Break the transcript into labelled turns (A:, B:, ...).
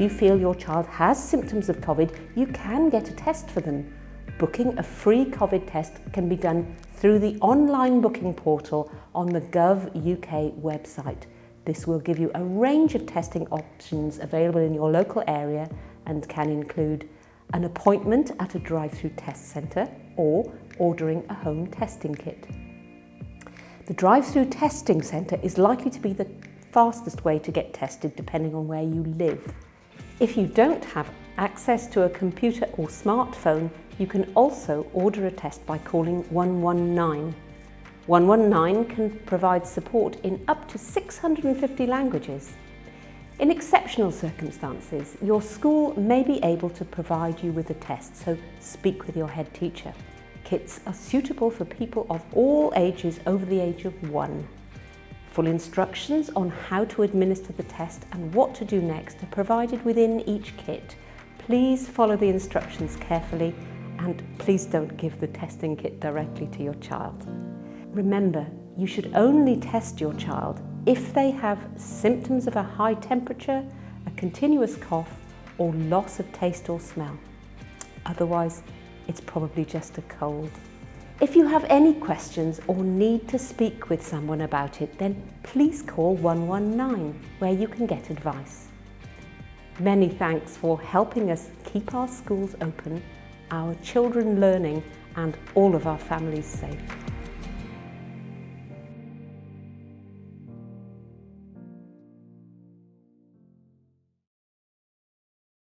A: If you feel your child has symptoms of Covid, you can get a test for them. Booking a free Covid test can be done through the online booking portal on the Gov.uk website. This will give you a range of testing options available in your local area and can include an appointment at a drive-through test centre or ordering a home testing kit. The drive-through testing centre is likely to be the fastest way to get tested depending on where you live. If you don't have access to a computer or smartphone, you can also order a test by calling 119. 119 can provide support in up to 650 languages. In exceptional circumstances, your school may be able to provide you with a test, so speak with your head teacher. Kits are suitable for people of all ages over the age of 1. Full instructions on how to administer the test and what to do next are provided within each kit. Please follow the instructions carefully and please don't give the testing kit directly to your child. Remember, you should only test your child if they have symptoms of a high temperature, a continuous cough, or loss of taste or smell. Otherwise, it's probably just a cold. If you have any questions or need to speak with someone about it, then please call 119, where you can get advice. Many thanks for helping us keep our schools open, our children learning, and all of our families safe.